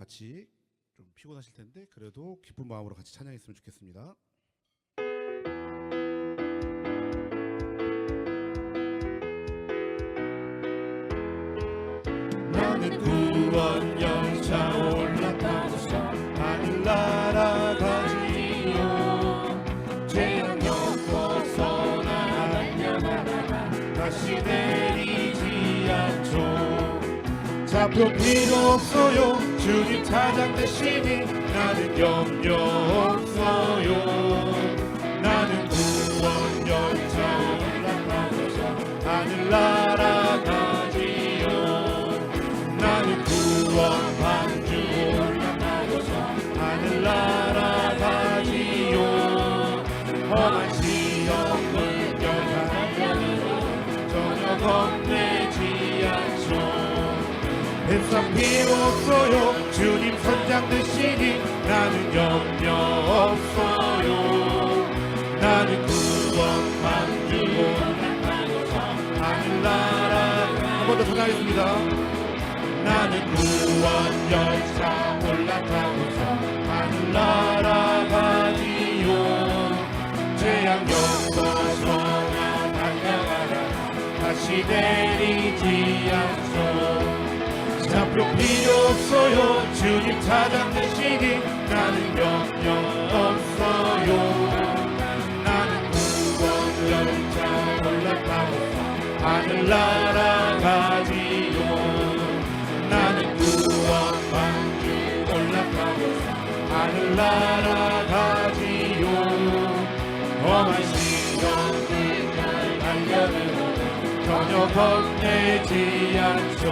같이 좀 피곤하실 텐데 그래도 기쁜 마음으로 같이 찬양했으면 좋겠습니다. 나는 구원 열차 올라타고서 하늘 날아가지요. 재앙 겪어서 나 달려가다가 다시 내리지 않죠. 잡혀 필요 없어요. 주님 차장 대신이 나는 염려 없어요. 나는 구원 열차 올라타고서 하늘 날아가지요. 나는 구원 방주 올라가고서 하늘 날아가지요. 험한 시험 물결 달려도 전혀 겁내지 않죠. 뱃상 필요 없어요. 주님 선장 되시니 나는 염려 없어요. 나는 구원 방주 올라가고서 하늘 날아가 한 번 더 전하겠습니다. 나는 구원 열차 올라타고서 하늘 날아가지요. 재앙 겪어서 나 달려가다가 다시 내리지 않죠. 잡혀 필요 없어요. 주님 차장 되시니 나는 염려 없어요. 나는 구원 열차 올라타고서 하늘 날아가지요. 나는 구원 방주 올라가고서 하늘 날아가지요. 험한 시험 물결 달려들어도 전혀 겁내지 않죠.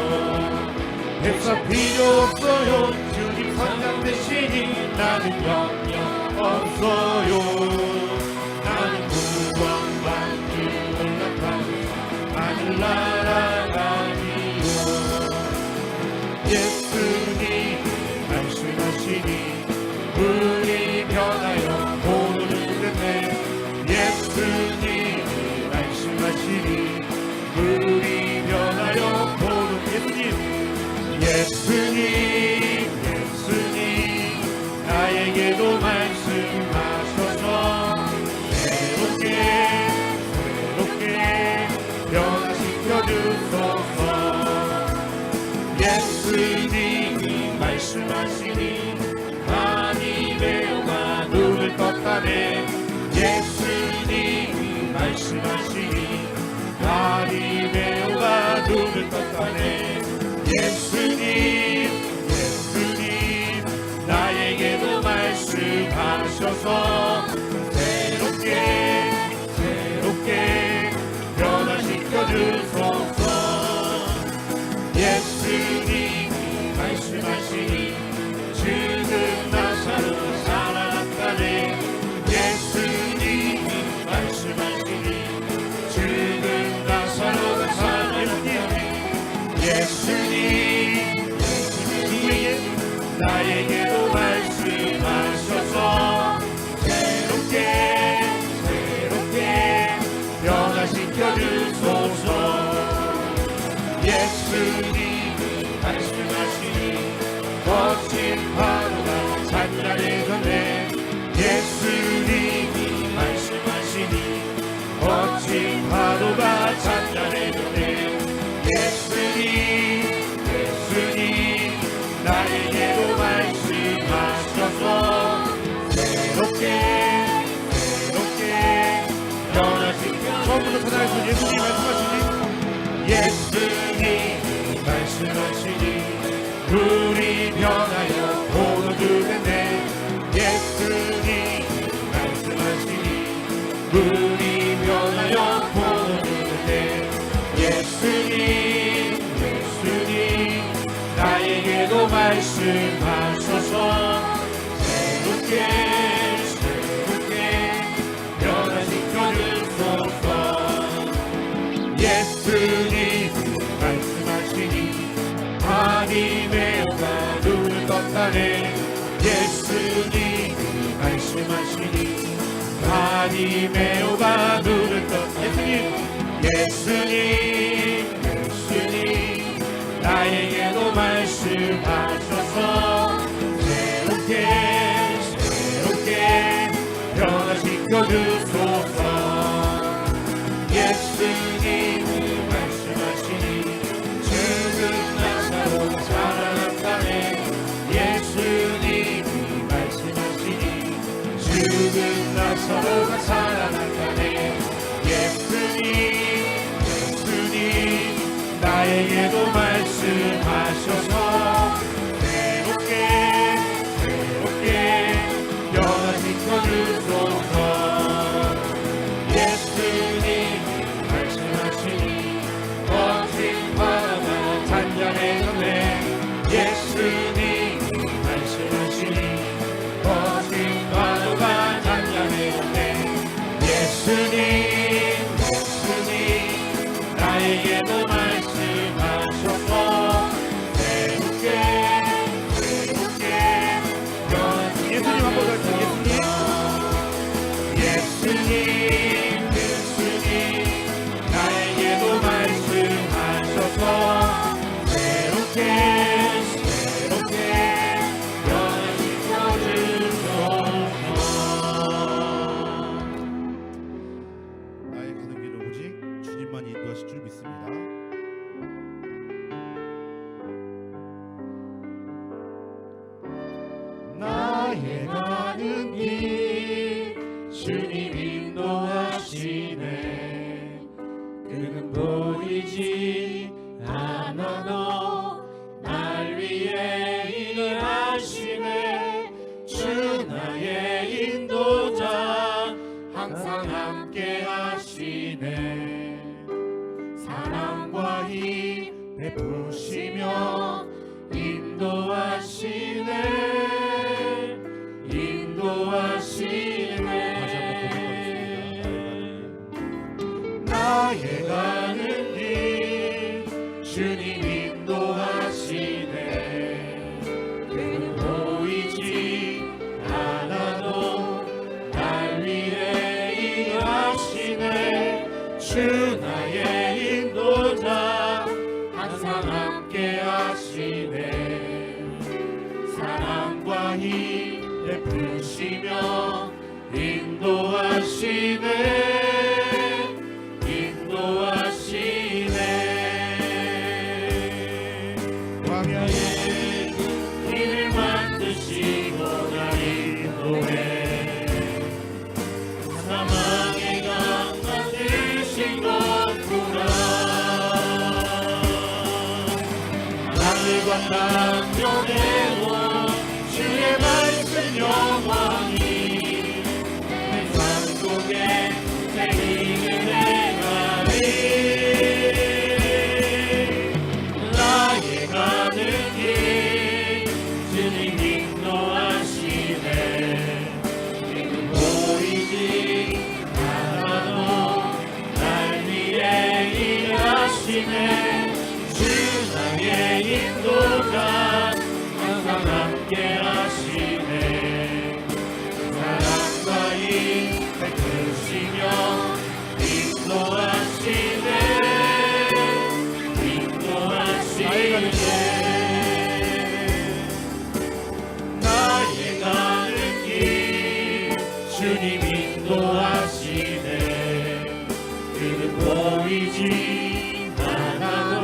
뱃사 필요 없어요. 주님 선장 되시니 나는 염려 없어요. 나는 구원 방주 올라가고서 하늘 날아가지요. 예수님 말씀하시니 물이 변하여 오르는데 예수님 말씀하시니 물이 변하여 오르는 예수님 나에게도 말씀하셔서 새롭게 변화시켜 주소서. 예수님이 말씀하시니 하나님의 영화 눈을 떴다네. 예수님이 말씀하시니 하나님의 영화 눈을 떴다네. 예수님 나에게도 말씀하셔서 새롭게 변화시켜 주소서. 예수님이 말씀하시니 죽은 나사로 살아났다네. 예수님이 말씀하시니 죽은 나사로가 살아났다네. 예수님 나에게도 말씀하셔서 새롭게 변화시켜 주소서. 예수님 말씀하시니 거친 파도가 잔잔해졌네. 예수님이 말씀하시니 거친 파도가 잔잔해졌네. 예수님 나에게도 말씀하셔서 새롭게 변화시켜. 처음부터 찾아가서 예수님 말씀하시니 예수님 말씀하시니 물이 변하여 포도주 됐네. 예수님 말씀하시니 물이 변하여 포도주 됐네. 예수님 나에게도 말씀하셔서 새롭게 변화시켜 주소서. 예수님 말씀하시니 하나님의 영광 눈을 떴다네. 예수님 말씀하시니 하나님의 영광 눈을 떴다네. 예수님 나에게도 말씀하셔서 새롭게 변화시켜 주소서. 예수님이 말씀하시니 죽은 나사로가 살아났다네. 예수님이 말씀하시니 죽은 나사로가 살아났다네. 예수님 나에게도 말씀하셔서 새롭게 변화시켜 주소서. 예수님이 말씀하시니 거친 바다가 잔잔해졌네. 예수님이 말씀하시니 거친 바다가 잔잔해졌네. 예수님 나에게도 말씀하셔서 새롭게 변화시켜 예수님 한번 더 해주세요. 예수님 나에게도 말씀하셔서 새롭게 변화시켜 주소서. 나의 가는 길은 오직 주님만이 인도하실 줄 믿습니다. 나의 가는 길 주님 인도하시네. 그는 보이지 않아도 날 위해 일을 하시네. 주 나의 인도자 항상 함께 하시네. 사랑과 힘 베푸시며 인도하시네. 나의 가는 길 주님 인도하시네. 그는 보이지 않아도 날 위해 일하시네. 주 나의 인도자 항상 함께 하시네. 사랑과 힘 베푸시며 인도하시네. 광야에 길을 만드시고 날 인도해. 사망의 강 만드신 것구나. 하늘과 땅 변해도 주의 말씀 영원히 내 삶 속에 새기는 행하리. 나의 가는 길 주님 인도하시네. 그는 보이지 않아도 날 위해 일하시네. 주 나의 인도자 항상 함께 하시네. 사랑과 힘 베푸시며 인도하시네. 나의 가는 길 주님 인도하시네. 그는 보이지 않아도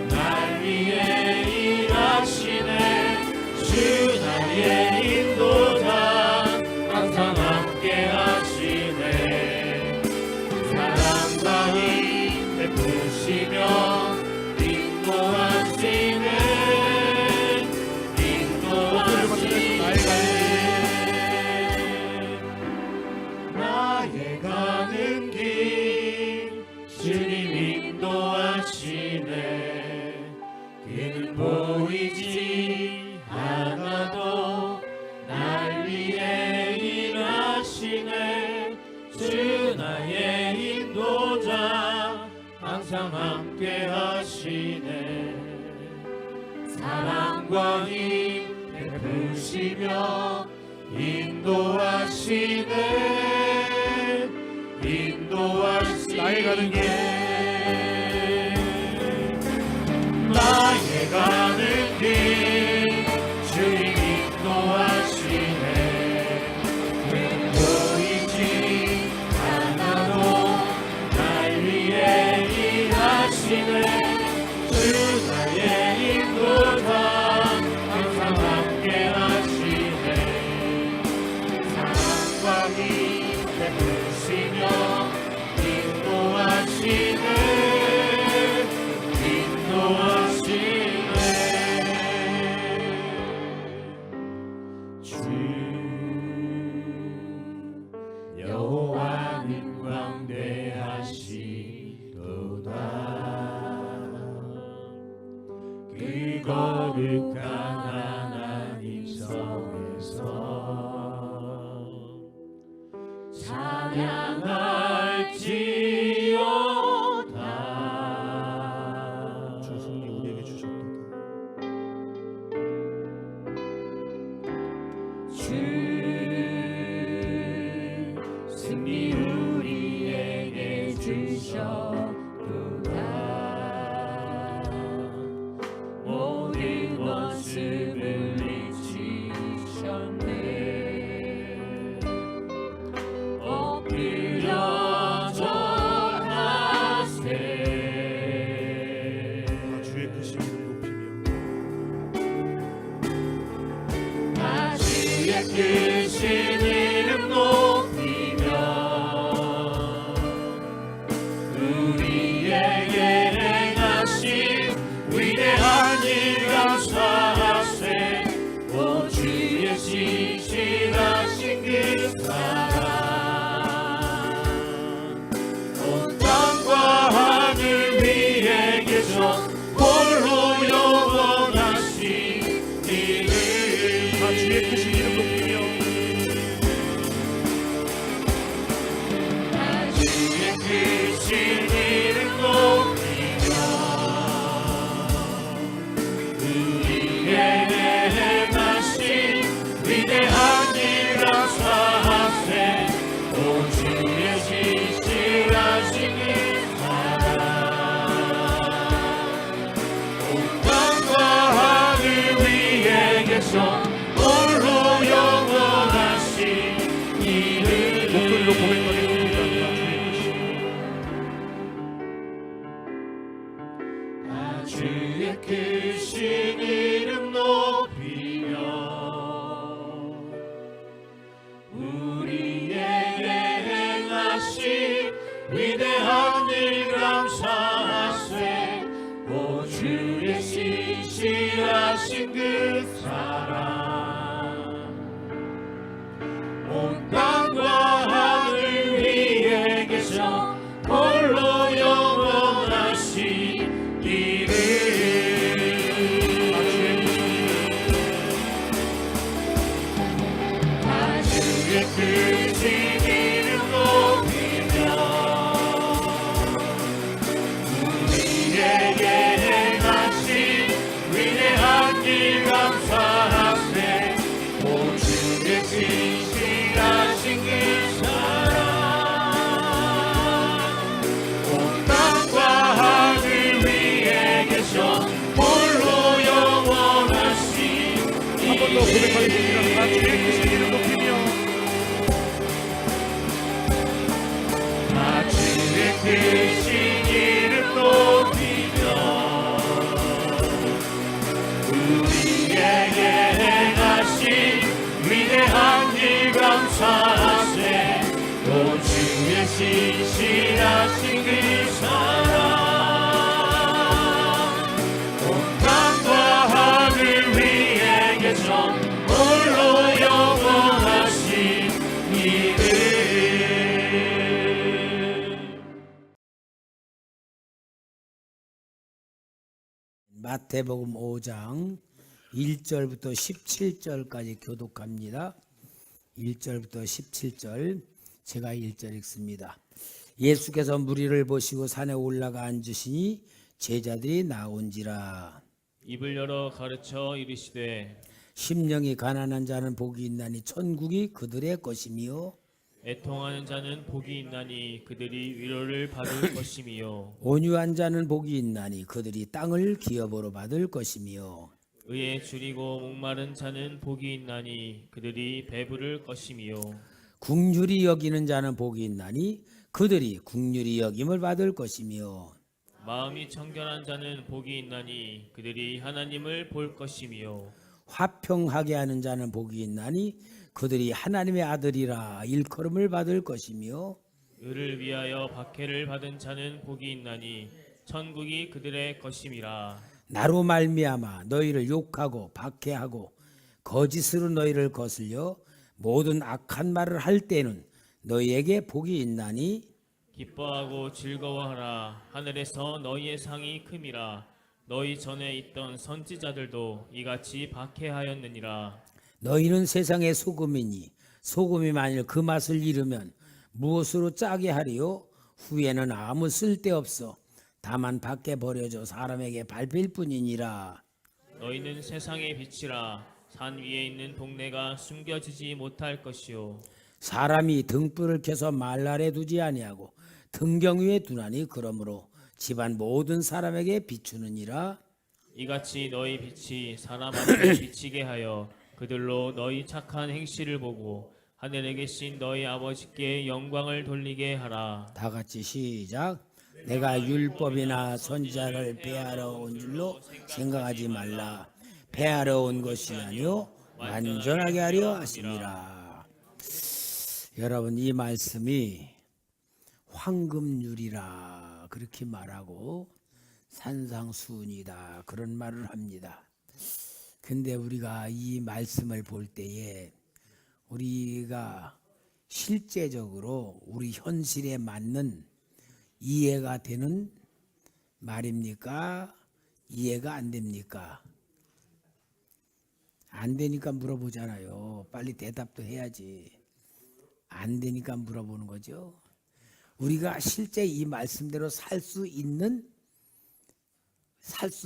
날 위해 일하시네. 주 나의 인도자 항상 함께 하시네. 사랑과 힘 베푸시며 나의 가는 길 주님 인도하시네. 그는 보이지 않아도 날 위해 일하시네. 주 나의 인도자 항상 함께 하시네. 사랑과 힘 베푸시며 인도하시네. 나의 가는 길 나의 가는 길 주님 인도하시네. 크신 이름 높이며 우리에게 행하신 위대한 일 감사하세. 오 주의 신실하신 그 사랑 온 땅과 하늘 위에 계셔 홀로 영원하신 이름. 다 주의 크신 이름 높이며 다 주의 크신 이름 높이며 우리에게 행하신 위대한 일 감사하세. 오 주의 신실하신 그 사랑 온 땅과 하늘 위에 계셔 홀로 영원하신 이름. 목소리로 고백하겠습니다. 다 주의 크신 이름 높이며 우리에게 행하신 위대한 일 감사하세. 오 주의 신실하신 그 사랑 온 땅과 하늘 위에 계셔 홀로 영원하신 이름. 다 주의 크신 이름 높이며 우리에게 행하신 위대한 일 감사하세. 오 주의 신실하신 그 사랑 온 땅과 하늘 위에 계셔 홀로 영원하신 한 번 더 고백하겠습니다. 다 주의 크신 이름 높이며 다 주의 크신 이름 높이며 우리에게 행하신 위대한 일 감사하세. 오 주의 신실하신 그 사랑 온 땅과 하늘 위에 계셔 홀로 영원하신 이름. 마태복음 5장 1절부터 17절까지 교독합니다. 1절부터 17절 제가 1절 읽습니다. 예수께서 무리를 보시고 산에 올라가 앉으시니 제자들이 나온지라. 입을 열어 가르쳐 이르시되 심령이 가난한 자는 복이 있나니 천국이 그들의 것이며 애통하는 자는 복이 있나니 그들이 위로를 받을 것이며 온유한 자는 복이 있나니 그들이 땅을 기업으로 받을 것이며 의에 줄이고 목마른 자는 복이 있나니 그들이 배부를 것이며 긍휼히 여기는 자는 복이 있나니 그들이 긍휼히 여김을 받을 것이며 마음이 청결한 자는 복이 있나니 그들이 하나님을 볼 것이며 화평하게 하는 자는 복이 있나니 그들이 하나님의 아들이라 일컬음을 받을 것이며 의를 위하여 박해를 받은 자는 복이 있나니 천국이 그들의 것임이라. 나로 말미암아 너희를 욕하고 박해하고 거짓으로 너희를 거슬려 모든 악한 말을 할 때는 너희에게 복이 있나니 기뻐하고 즐거워하라. 하늘에서 너희의 상이 큼이라. 너희 전에 있던 선지자들도 이같이 박해하였느니라. 너희는 세상의 소금이니 소금이 만일 그 맛을 잃으면 무엇으로 짜게 하리요? 후에는 아무 쓸데없어 다만 밖에 버려져 사람에게 밟힐 뿐이니라. 너희는 세상의 빛이라. 산 위에 있는 동네가 숨겨지지 못할 것이요 사람이 등불을 켜서 말 아래 두지 아니하고 등경 위에 두나니 그러므로 집안 모든 사람에게 비추느니라. 이같이 너희 빛이 사람 앞에 비치게 하여 그들로 너희 착한 행실을 보고 하늘에 계신 너희 아버지께 영광을 돌리게 하라. 다 같이 시작. 내가 율법이나 선지자를 배하러 온 줄로 생각하지 말라. 배하러 온 것이 아니요 완전하게 하려 하심이라. 여러분, 이 말씀이 황금률이라 그렇게 말하고 산상수훈이다 그런 말을 합니다. 근데 우리가 이 말씀을 볼 때에 우리가 실제적으로 우리 현실에 맞는 이해가 되는 말입니까? 이해가 안 됩니까? 안 되니까 물어보잖아요. 빨리 대답도 해야지. 안 되니까 물어보는 거죠. 우리가 실제 이 말씀대로 살 수 있는,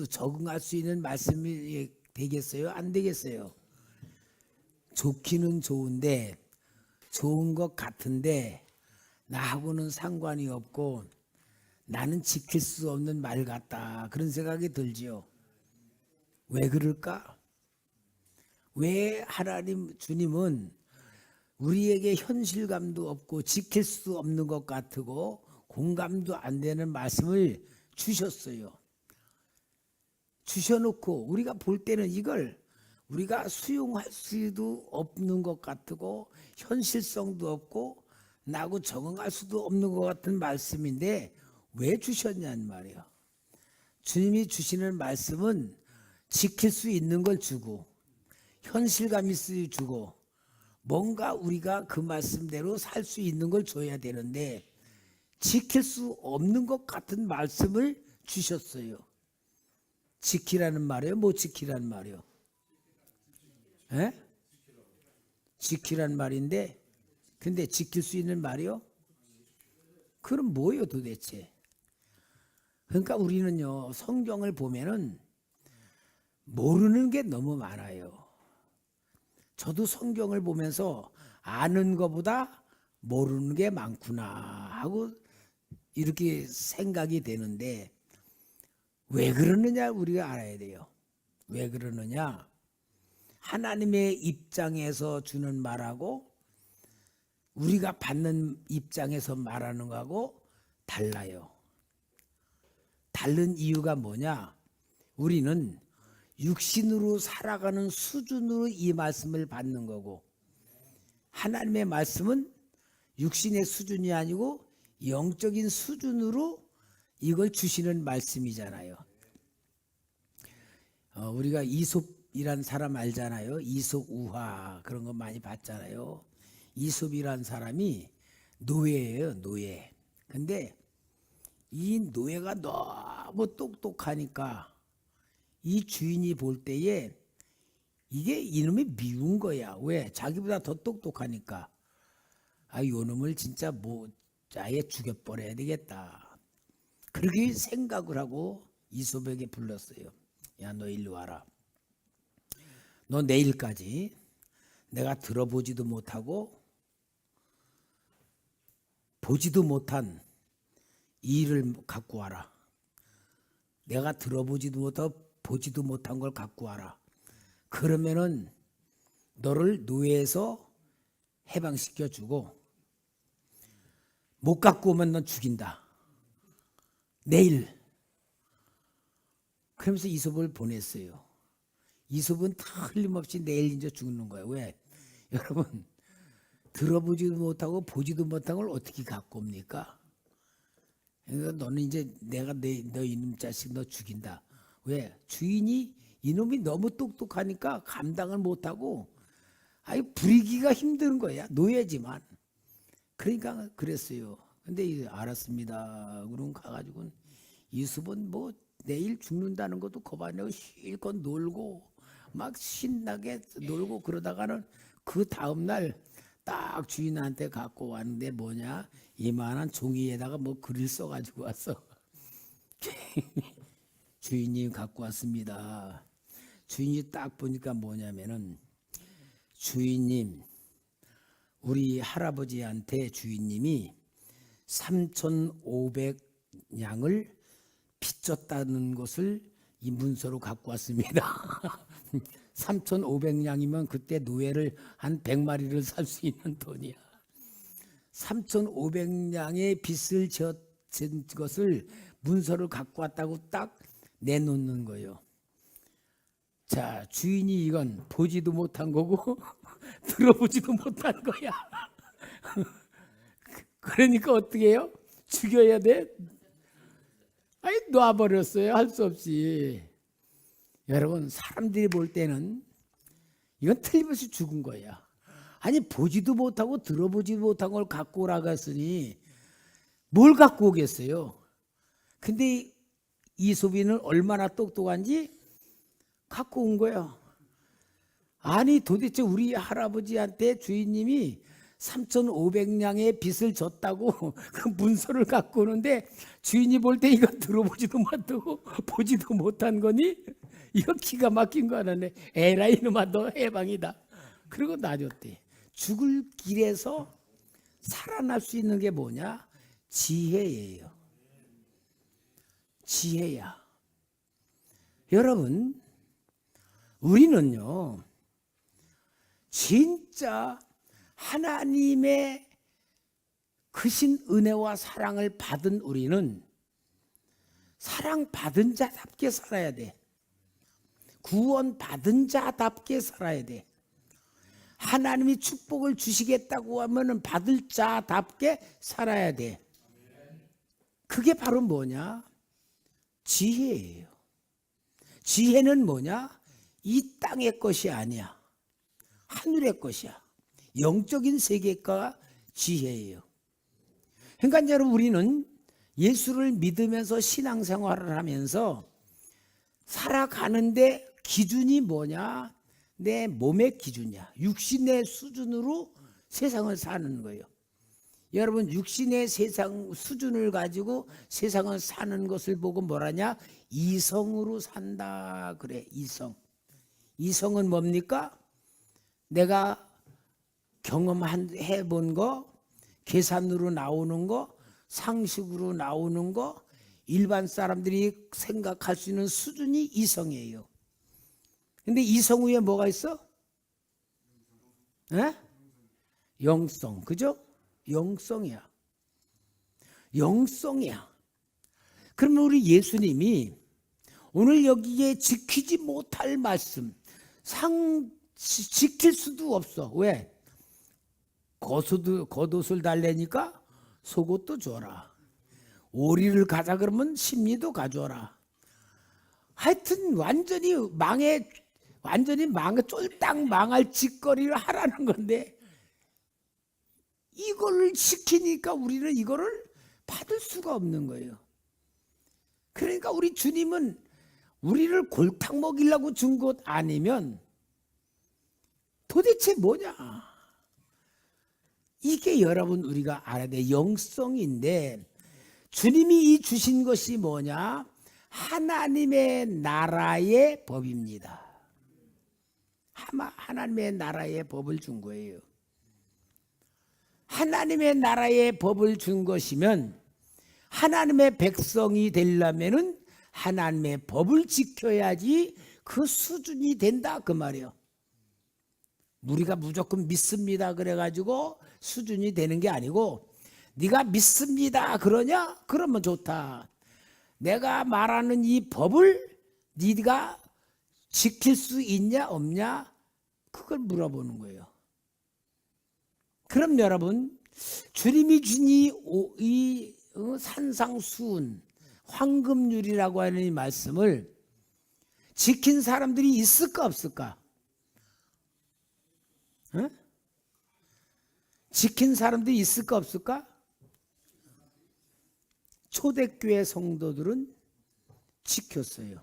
적응할 수 있는 말씀이 되겠어요? 안 되겠어요? 좋기는 좋은데, 좋은 것 같은데 나하고는 상관이 없고 나는 지킬 수 없는 말 같다 그런 생각이 들지요. 왜 그럴까? 왜 하나님 주님은 우리에게 현실감도 없고 지킬 수 없는 것 같고 공감도 안 되는 말씀을 주셨어요. 주셔놓고 우리가 볼 때는 이걸 우리가 수용할 수도 없는 것 같고 현실성도 없고 나하고 적응할 수도 없는 것 같은 말씀인데 왜 주셨냐는 말이에요. 주님이 주시는 말씀은 지킬 수 있는 걸 주고 현실감 있을 주고 뭔가 우리가 그 말씀대로 살 수 있는 걸 줘야 되는데 지킬 수 없는 것 같은 말씀을 주셨어요. 지키라는 말이에요? 뭐 지키라는 말이에요? 에? 지키란 말인데 근데 지킬 수 있는 말이요? 그럼 뭐예요 도대체? 그러니까 우리는요 성경을 보면은 모르는 게 너무 많아요. 저도 성경을 보면서 아는 것보다 모르는 게 많구나 하고 이렇게 생각이 되는데 왜 그러느냐 우리가 알아야 돼요. 왜 그러느냐? 하나님의 입장에서 주는 말하고 우리가 받는 입장에서 말하는 거하고 달라요. 다른 이유가 뭐냐? 우리는 육신으로 살아가는 수준으로 이 말씀을 받는 거고 하나님의 말씀은 육신의 수준이 아니고 영적인 수준으로 이걸 주시는 말씀이잖아요. 우리가 이솝이란 사람 알잖아요. 이솝 우화 그런 거 많이 봤잖아요. 이솝이란 사람이 노예예요. 노예. 근데 이 노예가 너무 똑똑하니까 이 주인이 볼 때에 이게 이놈이 미운 거야. 왜? 자기보다 더 똑똑하니까. 아, 요놈을 진짜 뭐 아예 죽여버려야 되겠다. 그렇게 생각을 하고 이솝에게 불렀어요. 야, 너 일로 와라. 너 내일까지 내가 들어보지도 못하고 보지도 못한 이 일을 갖고 와라. 내가 들어보지도 못하고 보지도 못한 걸 갖고 와라. 그러면은 너를 노예에서 해방시켜 주고 못 갖고 오면 넌 죽인다. 내일. 그러면서 이솝을 보냈어요. 이솝은 틀림없이 내일 이제 죽는 거예요. 왜? 여러분 들어보지도 못하고 보지도 못한 걸 어떻게 갖고 옵니까? 그러니까 너는 이제 내가 너 이놈 자식 너 죽인다. 왜? 주인이 이놈이 너무 똑똑하니까 감당을 못하고 아예 부리기가 힘든 거야. 노예지만. 그러니까 그랬어요. 근데 알았습니다. 그럼 가가지고 이솝은 뭐 내일 죽는다는 것도 겁안내고 실컷 놀고 막 신나게 놀고 그러다가는 그 다음날 딱 주인한테 갖고 왔는데 뭐냐 이만한 종이에다가 뭐 글을 써가지고 왔어. 주인이 갖고 왔습니다. 주인이 딱 보니까 뭐냐면은 주인님 우리 할아버지한테 주인님이 3,500냥을 빚졌다는 것을 이 문서로 갖고 왔습니다. 3,500냥이면 그때 노예를 한 100마리를 살 수 있는 돈이야. 3,500냥의 빚을 진 것을 문서를 갖고 왔다고 딱 내놓는 거예요. 자, 주인이 이건 보지도 못한 거고 들어보지도 못한 거야. 그러니까 어떻게 해요? 죽여야 돼? 아니, 놔버렸어요. 할 수 없이. 여러분, 사람들이 볼 때는 이건 틀림없이 죽은 거야. 아니, 보지도 못하고 들어보지도 못한 걸 갖고 오라고 했으니 뭘 갖고 오겠어요? 근데 이소비는 얼마나 똑똑한지 갖고 온 거야. 아니, 도대체 우리 할아버지한테 주인님이 3,500냥의 빚을 졌다고 그 문서를 갖고 오는데 주인이 볼 때 이거 들어보지도 못하고 보지도 못한 거니? 이거 기가 막힌 거 하나네. 에라이 놈아, 너 해방이다. 그리고 놔줬대. 죽을 길에서 살아날 수 있는 게 뭐냐? 지혜예요. 지혜야. 여러분, 우리는요, 진짜 하나님의 크신 은혜와 사랑을 받은 우리는 사랑받은 자답게 살아야 돼. 구원받은 자답게 살아야 돼. 하나님이 축복을 주시겠다고 하면 받을 자답게 살아야 돼. 그게 바로 뭐냐? 지혜예요. 지혜는 뭐냐? 이 땅의 것이 아니야. 하늘의 것이야. 영적인 세계가 지혜예요. 그러니까 여러분, 우리는 예수를 믿으면서 신앙생활을 하면서 살아가는데 기준이 뭐냐? 내 몸의 기준이야. 육신의 수준으로 세상을 사는 거예요. 여러분, 육신의 세상 수준을 가지고 세상을 사는 것을 보고 뭐라냐? 이성으로 산다 그래. 이성은 뭡니까? 내가 경험해 본 거, 계산으로 나오는 거, 상식으로 나오는 거, 일반 사람들이 생각할 수 있는 수준이 이성이에요. 근데 이성 위에 뭐가 있어? 에? 영성, 그죠? 영성이야. 영성이야. 그러면 우리 예수님이 오늘 여기에 지키지 못할 말씀, 지킬 수도 없어. 왜? 겉옷을 달래니까 속옷도 줘라. 오리를 가자 그러면 심리도 가져라. 하여튼 완전히 쫄딱 망할 짓거리를 하라는 건데 이걸 시키니까 우리는 이거를 받을 수가 없는 거예요. 그러니까 우리 주님은 우리를 골탕 먹이려고 준 것 아니면 도대체 뭐냐? 이게 여러분 우리가 알아야 돼. 영성인데 주님이 이 주신 것이 뭐냐? 하나님의 나라의 법입니다. 하나님의 나라의 법을 준 거예요. 하나님의 나라의 법을 준 것이면 하나님의 백성이 되려면은 하나님의 법을 지켜야지 그 수준이 된다 그 말이에요. 우리가 무조건 믿습니다 그래가지고 수준이 되는 게 아니고 네가 믿습니다 그러냐? 그러면 좋다. 내가 말하는 이 법을 네가 지킬 수 있냐 없냐? 그걸 물어보는 거예요. 그럼 여러분 주님이 준 이 산상수훈 황금률이라고 하는 이 말씀을 지킨 사람들이 있을까 없을까? 어? 지킨 사람들이 있을까 없을까? 초대교회 성도들은 지켰어요.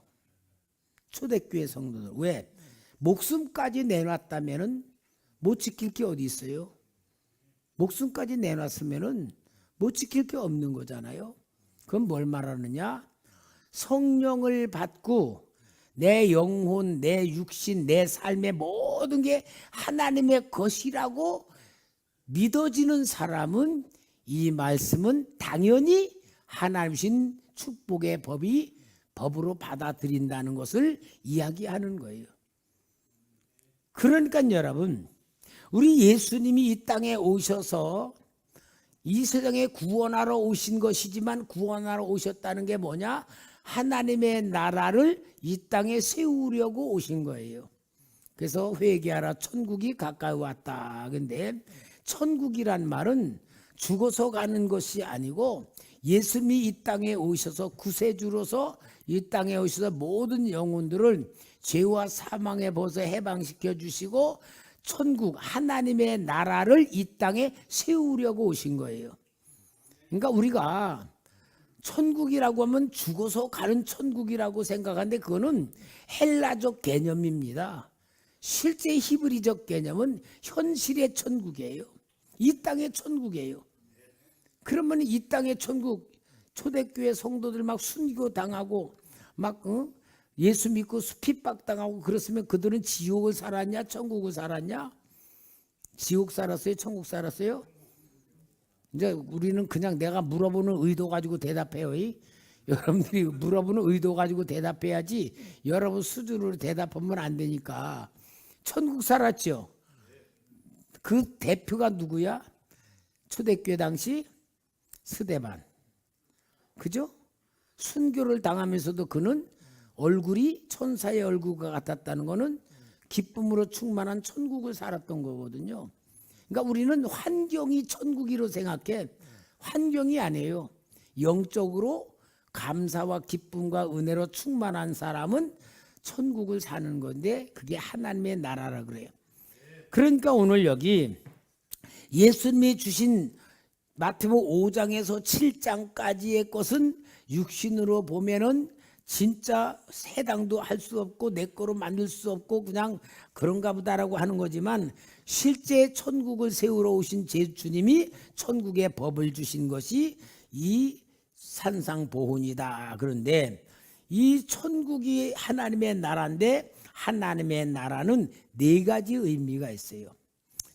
초대교회 성도들. 왜? 목숨까지 내놨다면은 못 지킬 게 어디 있어요? 목숨까지 내놨으면은 못 지킬 게 없는 거잖아요. 그건 뭘 말하느냐? 성령을 받고 내 영혼, 내 육신, 내 삶의 모든 게 하나님의 것이라고 믿어지는 사람은 이 말씀은 당연히 하나님신 축복의 법으로 받아들인다는 것을 이야기하는 거예요. 그러니까 여러분, 우리 예수님이 이 땅에 오셔서 이 세상에 구원하러 오신 것이지만 구원하러 오셨다는 게 뭐냐? 하나님의 나라를 이 땅에 세우려고 오신 거예요. 그래서 회개하라 천국이 가까이 왔다. 근데 천국이란 말은 죽어서 가는 것이 아니고 예수님이 이 땅에 오셔서 구세주로서 이 땅에 오셔서 모든 영혼들을 죄와 사망의 벗어 해방시켜 주시고 천국 하나님의 나라를 이 땅에 세우려고 오신 거예요. 그러니까 우리가 천국이라고 하면 죽어서 가는 천국이라고 생각하는데 그거는 헬라적 개념입니다. 실제 히브리적 개념은 현실의 천국이에요. 이 땅의 천국이에요. 그러면 이 땅의 천국 초대교회 성도들 막 순교 당하고 막 예수 믿고 핍박 당하고 그랬으면 그들은 지옥을 살았냐 천국을 살았냐? 지옥 살았어요? 천국 살았어요? 이제 우리는 그냥 내가 물어보는 의도 가지고 대답해요. 여러분들이 물어보는 의도 가지고 대답해야지 여러분 수준으로 대답하면 안 되니까. 천국 살았죠? 그 대표가 누구야? 초대교회 당시 스데반. 그죠? 순교를 당하면서도 그는 얼굴이 천사의 얼굴과 같았다는 거는 기쁨으로 충만한 천국을 살았던 거거든요. 그러니까 우리는 환경이 천국이로 생각해. 환경이 아니에요. 영적으로 감사와 기쁨과 은혜로 충만한 사람은 천국을 사는 건데 그게 하나님의 나라라 그래요. 그러니까 오늘 여기 예수님이 주신 마태복음 5장에서 7장까지의 것은 육신으로 보면은 진짜 해당도 할 수 없고 내 거로 만들 수 없고 그냥 그런가 보다라고 하는 거지만 실제 천국을 세우러 오신 주님이 천국의 법을 주신 것이 이 산상보훈이다. 그런데 이 천국이 하나님의 나라인데 하나님의 나라는 네 가지 의미가 있어요.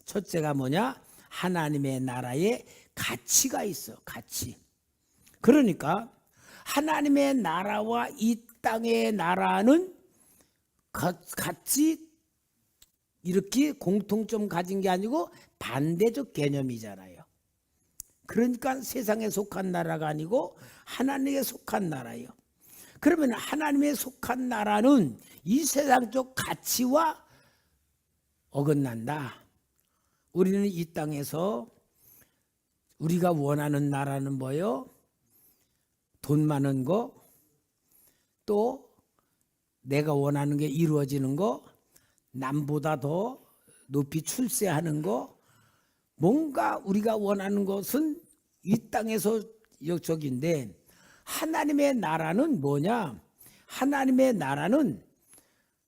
첫째가 뭐냐? 하나님의 나라에 가치가 있어. 가치. 그러니까 하나님의 나라와 이 땅의 나라는 같이 이렇게 공통점 가진 게 아니고 반대적 개념이잖아요. 그러니까 세상에 속한 나라가 아니고 하나님에 속한 나라예요. 그러면 하나님에 속한 나라는 이 세상적 가치와 어긋난다. 우리는 이 땅에서 우리가 원하는 나라는 뭐예요? 돈 많은 거, 또 내가 원하는 게 이루어지는 거, 남보다 더 높이 출세하는 거, 뭔가 우리가 원하는 것은 이 땅에서 역적인데 하나님의 나라는 뭐냐? 하나님의 나라는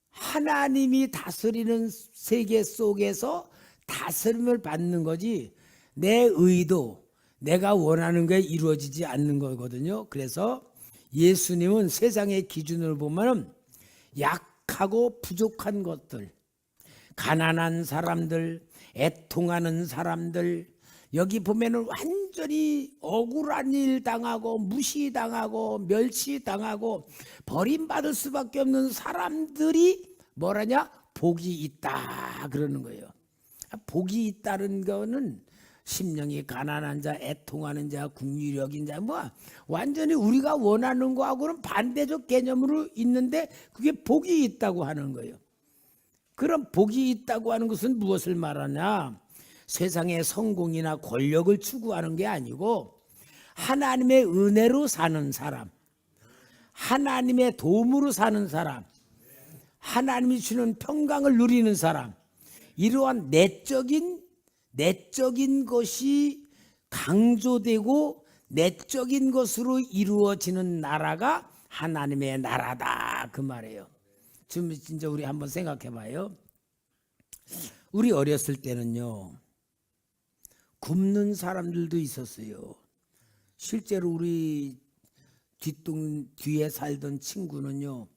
하나님이 다스리는 세계 속에서 다스림을 받는 거지 내 의도, 내가 원하는 게 이루어지지 않는 거거든요. 그래서 예수님은 세상의 기준을 보면 약하고 부족한 것들, 가난한 사람들, 애통하는 사람들, 여기 보면은 완전히 억울한 일 당하고 무시당하고 멸시당하고 버림받을 수밖에 없는 사람들이 뭐라냐? 복이 있다 그러는 거예요. 복이 있다는 거는 심령이 가난한 자, 애통하는 자, 국유력인 자, 뭐 완전히 우리가 원하는 거하고는 반대적 개념으로 있는데 그게 복이 있다고 하는 거예요. 그럼 복이 있다고 하는 것은 무엇을 말하냐? 세상의 성공이나 권력을 추구하는 게 아니고 하나님의 은혜로 사는 사람, 하나님의 도움으로 사는 사람, 하나님이 주는 평강을 누리는 사람, 이러한 내적인 것이 강조되고 내적인 것으로 이루어지는 나라가 하나님의 나라다 그 말이에요. 지금 진짜 우리 한번 생각해 봐요. 우리 어렸을 때는요 굶는 사람들도 있었어요. 실제로 우리 뒤에 살던 친구는요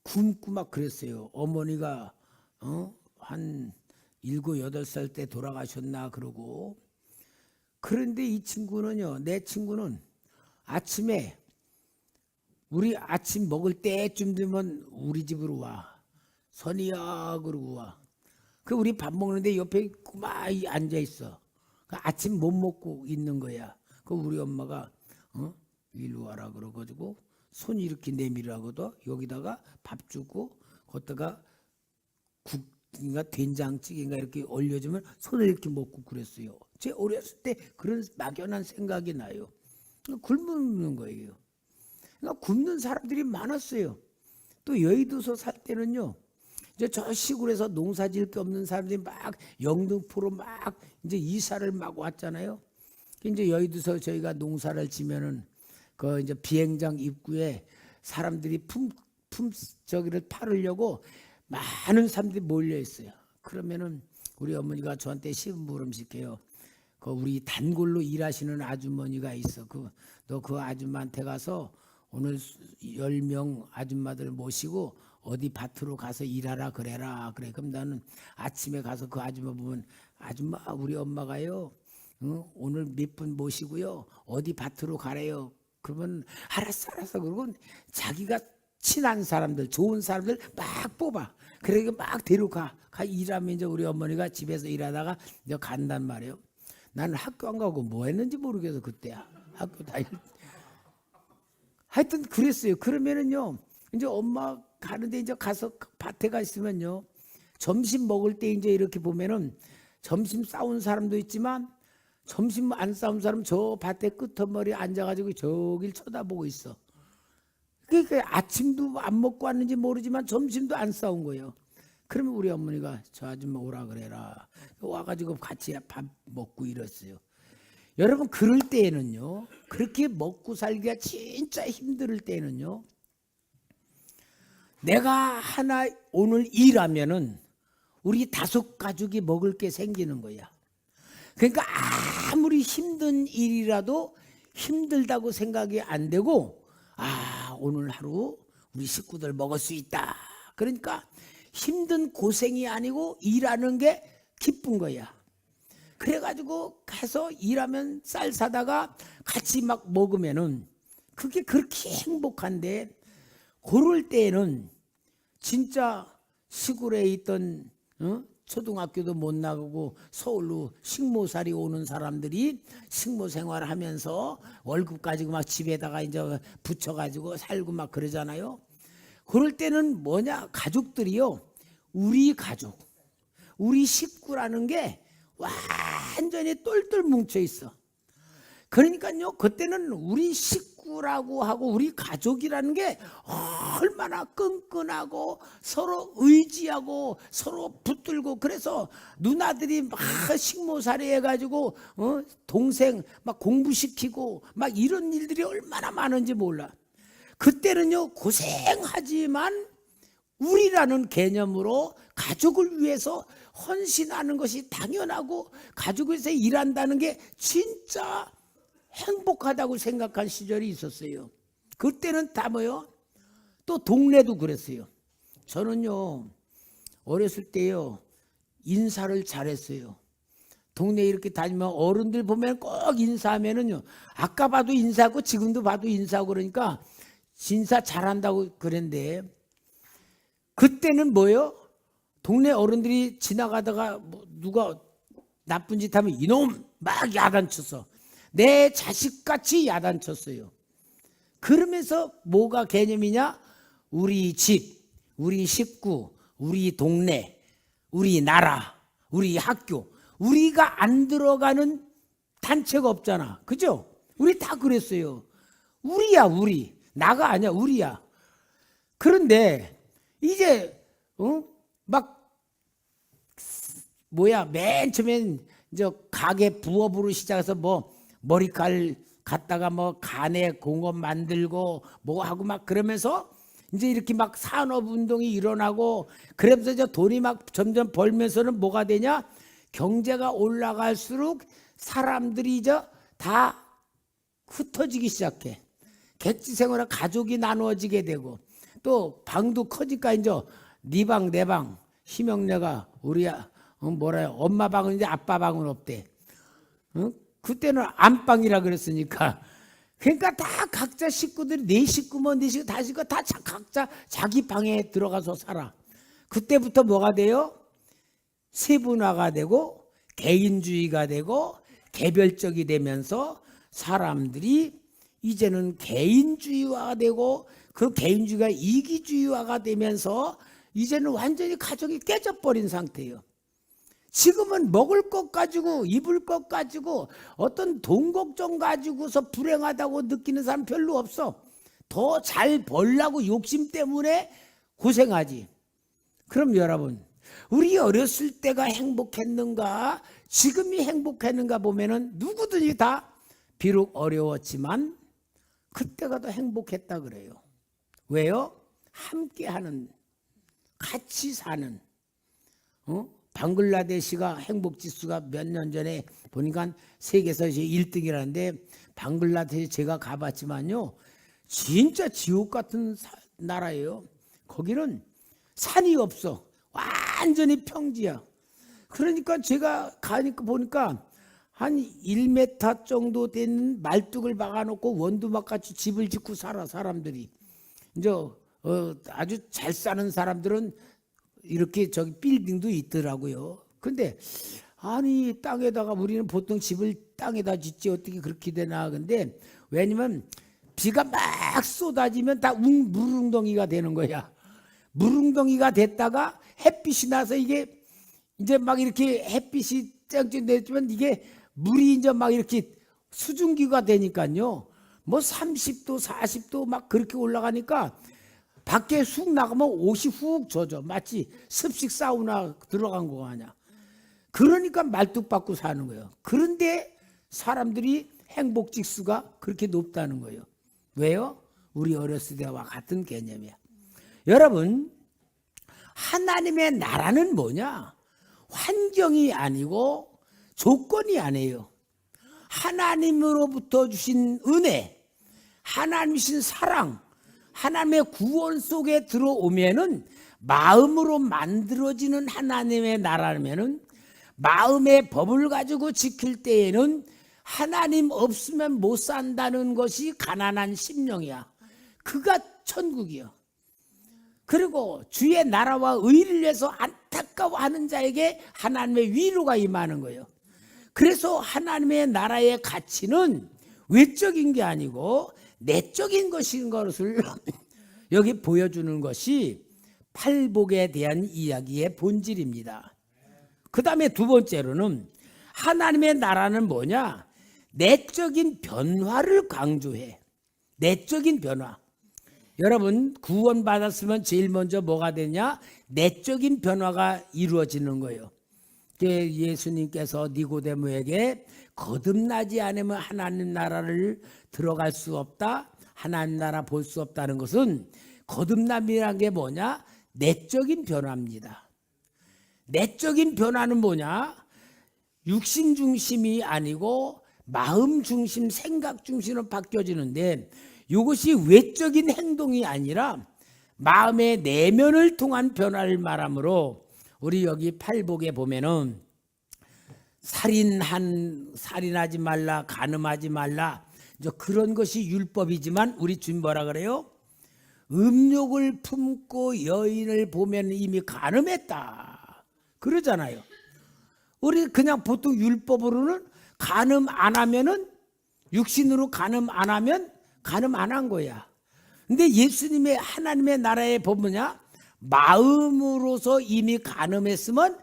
굶고 막 그랬어요. 어머니가 한 7, 8살 때 돌아가셨나 그러고. 그런데 이 친구는요, 내 친구는 아침에 우리 아침 먹을 때쯤 되면 우리 집으로 와. 선이야 그러고 와. 그 우리 밥 먹는데 옆에 꼬마이 앉아 있어. 그 아침 못 먹고 있는 거야. 그 우리 엄마가 일로 와라 그러가지고 손 이렇게 내밀라고도 여기다가 밥 주고 거기다가 국인가 된장찌개인가 이렇게 올려주면 손을 이렇게 먹고 그랬어요. 제 어렸을 때 그런 막연한 생각이 나요. 굶는 거예요. 그러니까 굶는 사람들이 많았어요. 또 여의도서 살 때는요. 이제 저 시골에서 농사 지을 게 없는 사람들이 막 영등포로 막 이제 이사를 막 왔잖아요. 이제 여의도서 저희가 농사를 지면은 그 이제 비행장 입구에 사람들이 저기를 팔으려고 많은 사람들이 몰려 있어요. 그러면은 우리 어머니가 저한테 심부름 시켜요. 그 우리 단골로 일하시는 아주머니가 있어. 너 그 아줌마한테 가서 오늘 10명 아줌마들 모시고 어디 밭으로 가서 일하라 그래라. 그래. 그럼 나는 아침에 가서 그 아줌마 보면 아줌마 우리 엄마가요. 오늘 몇 분 모시고요. 어디 밭으로 가래요. 그러면 알았어. 그러고 자기가 친한 사람들, 좋은 사람들 막 뽑아. 그러니까 막 데려가. 일하면 이제 우리 어머니가 집에서 일하다가 이제 간단 말이에요. 나는 학교 안 가고 뭐 했는지 모르겠어 그때야. 학교 다닐 때. 하여튼 그랬어요. 그러면은요. 이제 엄마 가는데 이제 가서 밭에 가 있으면요. 점심 먹을 때 이제 이렇게 보면은 점심 싸운 사람도 있지만 점심 안 싸운 사람 저 밭에 끄트머리 앉아가지고 저길 쳐다보고 있어. 그러니까 아침도 안 먹고 왔는지 모르지만 점심도 안 싸운 거예요. 그러면 우리 어머니가 저 아줌마 오라 그래라. 와가지고 같이 밥 먹고 이랬어요. 여러분 그럴 때에는요. 그렇게 먹고 살기가 진짜 힘들 때에는요. 내가 하나 오늘 일하면은 우리 5 가족이 먹을 게 생기는 거야. 그러니까 아무리 힘든 일이라도 힘들다고 생각이 안 되고 오늘 하루 우리 식구들 먹을 수 있다. 그러니까 힘든 고생이 아니고 일하는 게 기쁜 거야. 그래가지고 가서 일하면 쌀 사다가 같이 막 먹으면은 그게 그렇게 행복한데 그럴 때에는 진짜 시골에 있던 초등학교도 못 나가고 서울로 식모살이 오는 사람들이 식모 생활하면서 월급 가지고 막 집에다가 이제 붙여가지고 살고 막 그러잖아요. 그럴 때는 뭐냐 가족들이요 우리 가족 우리 식구라는 게 완전히 똘똘 뭉쳐 있어. 그러니까요 그때는 우리 식구라고 하고 우리 가족이라는 게 얼마나 끈끈하고 서로 의지하고 서로 붙들고 그래서 누나들이 막 식모살이 해가지고 동생 막 공부시키고 막 이런 일들이 얼마나 많은지 몰라. 그때는요 고생하지만 우리라는 개념으로 가족을 위해서 헌신하는 것이 당연하고 가족을 위해서 일한다는 게 진짜 행복하다고 생각한 시절이 있었어요. 그때는 다 뭐요? 또 동네도 그랬어요. 저는요 어렸을 때요 인사를 잘했어요. 동네 이렇게 다니면 어른들 보면 꼭 인사하면은요 아까 봐도 인사하고 지금도 봐도 인사하고 그러니까 인사 잘한다고 그랬는데 그때는 뭐요? 동네 어른들이 지나가다가 누가 나쁜 짓 하면 이놈 막 야단쳤어. 내 자식같이 야단쳤어요. 그러면서 뭐가 개념이냐? 우리 집, 우리 식구, 우리 동네, 우리 나라, 우리 학교 우리가 안 들어가는 단체가 없잖아. 그죠? 우리 다 그랬어요. 우리야 우리. 나가 아니야 우리야. 그런데 이제 막 맨 처음엔 이제 가게 부업으로 시작해서 뭐 머리칼 갖다가 뭐 간에 공업 만들고 뭐 하고 막 그러면서 이제 이렇게 막 산업 운동이 일어나고 그러면서 이제 돈이 막 점점 벌면서는 뭐가 되냐? 경제가 올라갈수록 사람들이 이제 다 흩어지기 시작해. 객지 생활에 가족이 나누어지게 되고 또 방도 커지니까 이제 네 방 내 방 희명내가 우리 엄마 방은 이제 아빠 방은 없대. 그때는 안방이라 그랬으니까 그러니까 다 각자 식구들이 내 식구면 내 식구 다 식구 다 각자 자기 방에 들어가서 살아. 그때부터 뭐가 돼요? 세분화가 되고 개인주의가 되고 개별적이 되면서 사람들이 이제는 개인주의화가 되고 그 개인주의가 이기주의화가 되면서 이제는 완전히 가정이 깨져버린 상태예요. 지금은 먹을 것 가지고 입을 것 가지고 어떤 돈 걱정 가지고서 불행하다고 느끼는 사람 별로 없어. 더 잘 벌려고 욕심 때문에 고생하지. 그럼 여러분, 우리 어렸을 때가 행복했는가 지금이 행복했는가 보면은 누구든지 다 비록 어려웠지만 그때가 더 행복했다 그래요. 왜요? 함께하는, 같이 사는. 방글라데시가 행복지수가 몇 년 전에 보니까 세계에서 1등이라는데 방글라데시 제가 가봤지만요, 진짜 지옥 같은 나라예요. 거기는 산이 없어. 완전히 평지야. 그러니까 제가 가니까 보니까 한 1m 정도 되는 말뚝을 박아놓고 원두막같이 집을 짓고 살아, 사람들이. 이제 아주 잘 사는 사람들은 이렇게 저기 빌딩도 있더라고요. 근데 아니 땅에다가 우리는 보통 집을 땅에다 짓지 어떻게 그렇게 되나. 근데 왜냐면 비가 막 쏟아지면 다 물웅덩이가 되는 거야. 물웅덩이가 됐다가 햇빛이 나서 이게 이제 막 이렇게 햇빛이 쨍쨍 내주면 이게 물이 이제 막 이렇게 수증기가 되니까요. 뭐 30도 40도 막 그렇게 올라가니까 밖에 훅 나가면 옷이 훅 젖어. 마치 습식 사우나 들어간 거 아니야. 그러니까 말뚝 받고 사는 거예요. 그런데 사람들이 행복 지수가 그렇게 높다는 거예요. 왜요? 우리 어렸을 때와 같은 개념이야. 여러분, 하나님의 나라는 뭐냐? 환경이 아니고 조건이 아니에요. 하나님으로부터 주신 은혜, 하나님 주신 사랑, 하나님의 구원 속에 들어오면은 마음으로 만들어지는 하나님의 나라면은 마음의 법을 가지고 지킬 때에는 하나님 없으면 못 산다는 것이 가난한 심령이야. 그가 천국이야. 그리고 주의 나라와 의를 위해서 안타까워하는 자에게 하나님의 위로가 임하는 거예요. 그래서 하나님의 나라의 가치는 외적인 게 아니고 내적인 것인 것을 여기 보여주는 것이 팔복에 대한 이야기의 본질입니다. 그 다음에 두 번째로는 하나님의 나라는 뭐냐? 내적인 변화를 강조해. 내적인 변화. 여러분, 구원받았으면 제일 먼저 뭐가 되냐? 내적인 변화가 이루어지는 거예요. 예수님께서 니고데모에게 거듭나지 않으면 하나님 나라를 들어갈 수 없다, 하나님 나라 볼 수 없다는 것은 거듭남이라는 게 뭐냐? 내적인 변화입니다. 내적인 변화는 뭐냐? 육신 중심이 아니고 마음 중심, 생각 중심으로 바뀌어지는데 이것이 외적인 행동이 아니라 마음의 내면을 통한 변화를 말하므로 우리 여기 팔복에 보면은 살인하지 말라, 간음하지 말라, 이제 그런 것이 율법이지만 우리 주님 뭐라 그래요? 음욕을 품고 여인을 보면 이미 간음했다 그러잖아요. 우리 그냥 보통 율법으로는 간음 안 하면은, 육신으로 간음 안 하면 간음 안 한 거야. 근데 예수님의 하나님의 나라의 법 뭐냐? 마음으로서 이미 간음했으면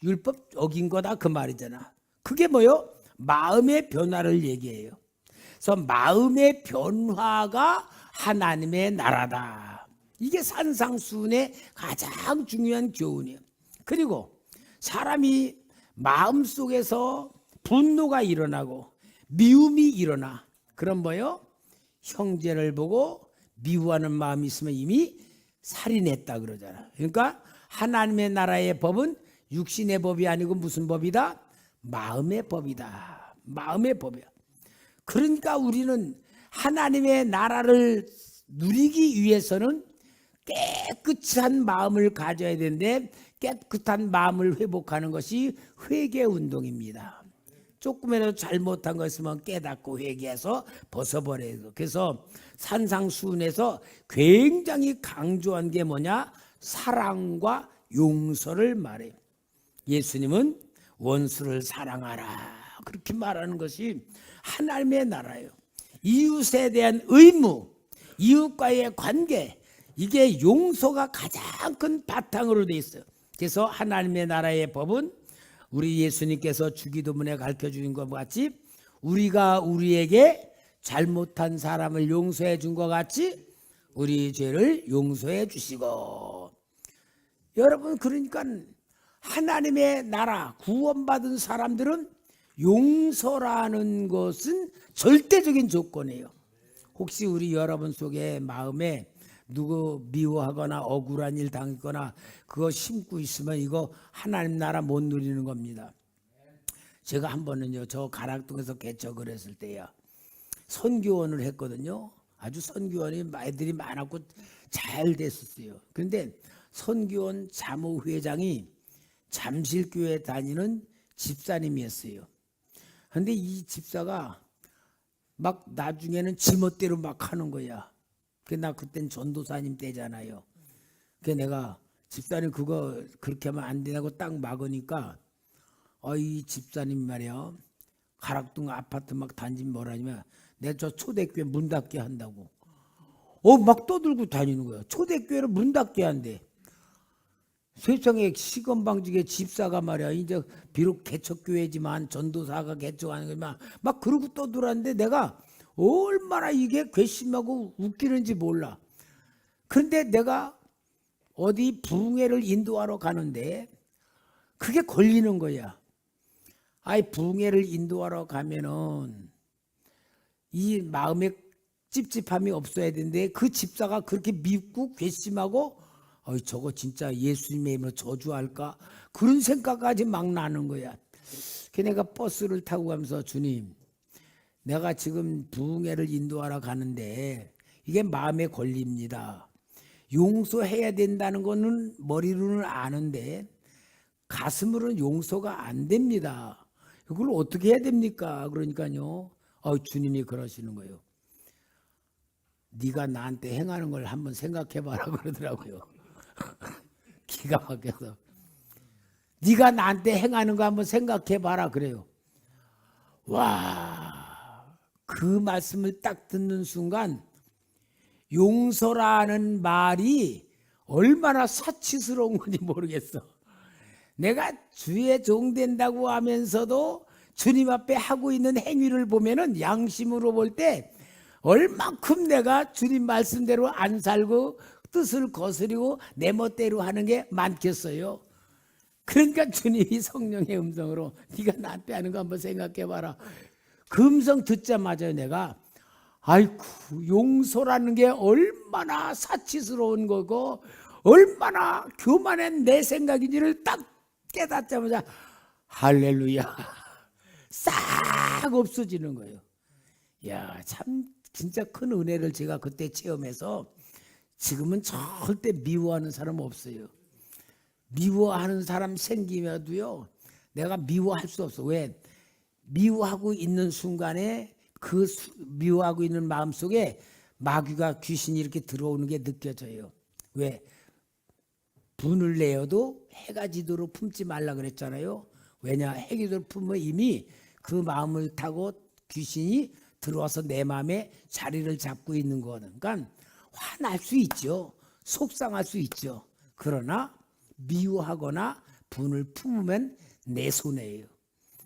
율법 어긴 거다 그 말이잖아. 그게 뭐요? 마음의 변화를 얘기해요. 그래서 마음의 변화가 하나님의 나라다. 이게 산상수훈의 가장 중요한 교훈이에요. 그리고 사람이 마음속에서 분노가 일어나고 미움이 일어나. 그럼 뭐요? 형제를 보고 미워하는 마음이 있으면 이미 살인했다 그러잖아. 그러니까 하나님의 나라의 법은 육신의 법이 아니고 무슨 법이다? 마음의 법이다. 마음의 법이야. 그러니까 우리는 하나님의 나라를 누리기 위해서는 깨끗한 마음을 가져야 되는데 깨끗한 마음을 회복하는 것이 회개 운동입니다. 조금이라도 잘못한 거 있으면 깨닫고 회개해서 벗어버려요. 그래서 산상수훈에서 굉장히 강조한 게 뭐냐? 사랑과 용서를 말해요. 예수님은 원수를 사랑하라 그렇게 말하는 것이 하나님의 나라예요. 이웃에 대한 의무, 이웃과의 관계, 이게 용서가 가장 큰 바탕으로 돼 있어요. 그래서 하나님의 나라의 법은 우리 예수님께서 주기도문에 가르쳐 주신 것 같이 우리가 우리에게 잘못한 사람을 용서해 준 것 같이 우리 죄를 용서해 주시고. 여러분, 그러니까 하나님의 나라 구원받은 사람들은 용서라는 것은 절대적인 조건이에요. 혹시 우리 여러분 속에 마음에 누구 미워하거나 억울한 일 당했거나 그거 심고 있으면 이거 하나님 나라 못 누리는 겁니다. 제가 한 번은요, 저 가락동에서 개척을 했을 때요, 선교원을 했거든요. 아주 선교원이 애들이 많았고 잘 됐었어요. 그런데 선교원 자모회장이 잠실교회 다니는 집사님이었어요. 그런데 이 집사가 막 나중에는 지멋대로 막 하는 거야. 나 그땐 전도사님 때잖아요. 그 내가 집사님 그거 그렇게 하면 안 되냐고 딱 막으니까 이 집사님 말이야, 가락동 아파트 막 단지 뭐라냐면 내가 저 초대교회 문 닫게 한다고. 막 떠들고 다니는 거야. 초대교회를 문 닫게 한대. 세상에 시건방지게 집사가 말이야, 이제 비록 개척교회지만 전도사가 개척하는 거지만 막 그러고 떠들었는데 내가 얼마나 이게 괘씸하고 웃기는지 몰라. 그런데 내가 어디 부흥회를 인도하러 가는데 그게 걸리는 거야. 부흥회를 인도하러 가면은 이 마음에 찝찝함이 없어야 되는데 그 집사가 그렇게 밉고 괘씸하고 저거 진짜 예수님의 이름으로 저주할까? 그런 생각까지 막 나는 거야. 그래서 내가 버스를 타고 가면서 주님, 내가 지금 부흥회를 인도하러 가는데 이게 마음에 걸립니다. 용서해야 된다는 거는 머리로는 아는데 가슴으로는 용서가 안 됩니다. 이걸 어떻게 해야 됩니까? 그러니까요, 주님이 그러시는 거예요. 네가 나한테 행하는 걸 한번 생각해봐라 그러더라고요. 기가 막혀서 네가 나한테 행하는 거 한번 생각해봐라 그래요. 와, 그 말씀을 딱 듣는 순간 용서라는 말이 얼마나 사치스러운 건지 모르겠어. 내가 주의 종 된다고 하면서도 주님 앞에 하고 있는 행위를 보면은 양심으로 볼 때 얼만큼 내가 주님 말씀대로 안 살고 뜻을 거스리고 내 멋대로 하는 게 많겠어요. 그러니까 주님이 성령의 음성으로 네가 나한테 하는 거 한번 생각해봐라. 그 음성 듣자마자 내가 아이고, 용서라는 게 얼마나 사치스러운 거고 얼마나 교만한 내 생각인지를 딱 깨닫자마자 할렐루야 싹 없어지는 거예요. 야, 참 진짜 큰 은혜를 제가 그때 체험해서 지금은 절대 미워하는 사람 없어요. 미워하는 사람 생기면도요, 내가 미워할 수 없어. 왜? 미워하고 있는 순간에 그 미워하고 있는 마음속에 마귀가 귀신이 이렇게 들어오는 게 느껴져요. 왜? 분을 내어도 해가 지도록 품지 말라 그랬잖아요. 왜냐? 해기도록 품으면 이미 그 마음을 타고 귀신이 들어와서 내 마음에 자리를 잡고 있는 거거든. 그러니까 화날 수 있죠. 속상할 수 있죠. 그러나 미워하거나 분을 품으면 내 손해예요.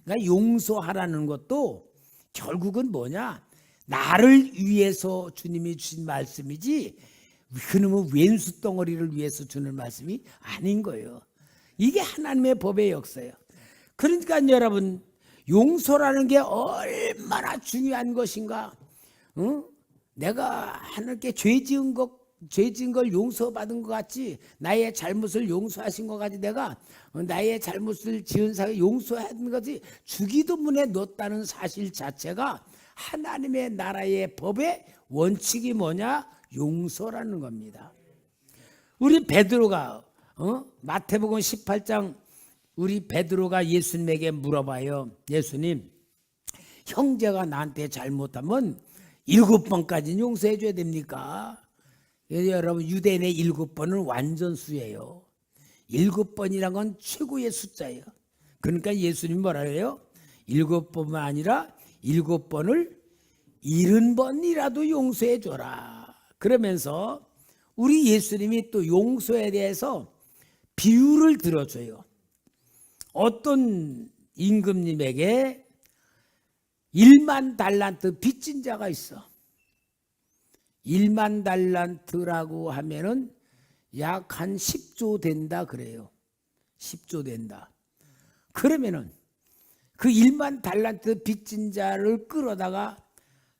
그러니까 용서하라는 것도 결국은 뭐냐? 나를 위해서 주님이 주신 말씀이지 그놈의 왼수 덩어리를 위해서 주는 말씀이 아닌 거예요. 이게 하나님의 법의 역사예요. 그러니까 여러분, 용서라는 게 얼마나 중요한 것인가? 내가 하나님께 죄 지은 걸 용서받은 것 같이 나의 잘못을 용서하신 것 같이 내가 나의 잘못을 지은 사람을 용서하는 것이 주기도문에 넣었다는 사실 자체가 하나님의 나라의 법의 원칙이 뭐냐? 용서라는 겁니다. 우리 베드로가 마태복음 18장 우리 베드로가 예수님에게 물어봐요. 예수님, 형제가 나한테 잘못하면 7번까지는 용서해 줘야 됩니까? 여러분, 유대인의 7번은 완전수예요. 7번이란 건 최고의 숫자예요. 그러니까 예수님 뭐라 그래요? 7번만 아니라 7번을 70번이라도 용서해 줘라. 그러면서 우리 예수님이 또 용서에 대해서 비유를 들어줘요. 어떤 임금님에게 1만 달란트 빚진 자가 있어. 1만 달란트라고 하면은 약 한 10조 된다 그래요. 10조 된다. 그러면은 그 1만 달란트 빚진 자를 끌어다가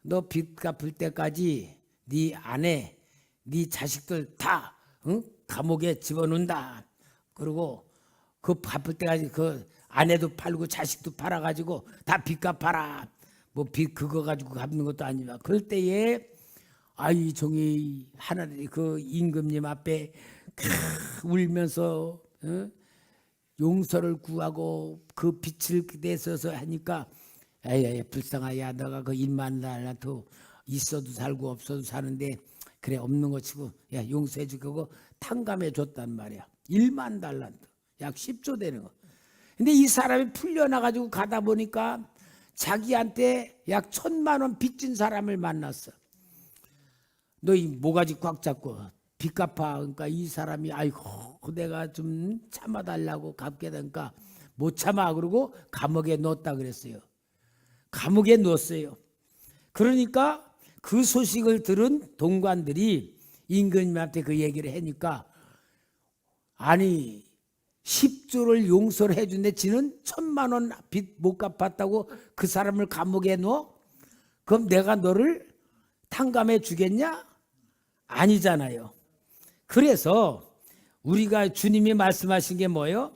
너 빚 갚을 때까지 네 아내, 네 자식들 다 감옥에 집어넣는다. 그리고 그 갚을 때까지 그 아내도 팔고 자식도 팔아가지고 다 빚 갚아라. 뭐 빚 그거 가지고 갚는 것도 아니라 그럴 때에 아이 종이 하나님 그 임금님 앞에 울면서 용서를 구하고 그 빛을 내서서 하니까 에이 불쌍하야 너가 그 1만 달란트 있어도 살고 없어도 사는데 그래 없는 거 치고 야 용서해 주고 탕감해 줬단 말이야. 1만 달란트 약 10조 되는 거. 근데 이 사람이 풀려나가지고 가다 보니까 자기한테 약 1,000만 원 빚진 사람을 만났어. 너 이 모가지 꽉 잡고 빚 갚아. 그러니까 이 사람이 아이고 내가 좀 참아달라고 갚게 되니까 못 참아. 그러고 감옥에 넣었다 그랬어요. 감옥에 넣었어요. 그러니까 그 소식을 들은 동관들이 임금님한테 그 얘기를 하니까 아니 10조를 용서를 해준데 지는 1,000만 원 빚 못 갚았다고 그 사람을 감옥에 넣어? 그럼 내가 너를 탕감해 주겠냐? 아니잖아요. 그래서 우리가 주님이 말씀하신 게 뭐예요?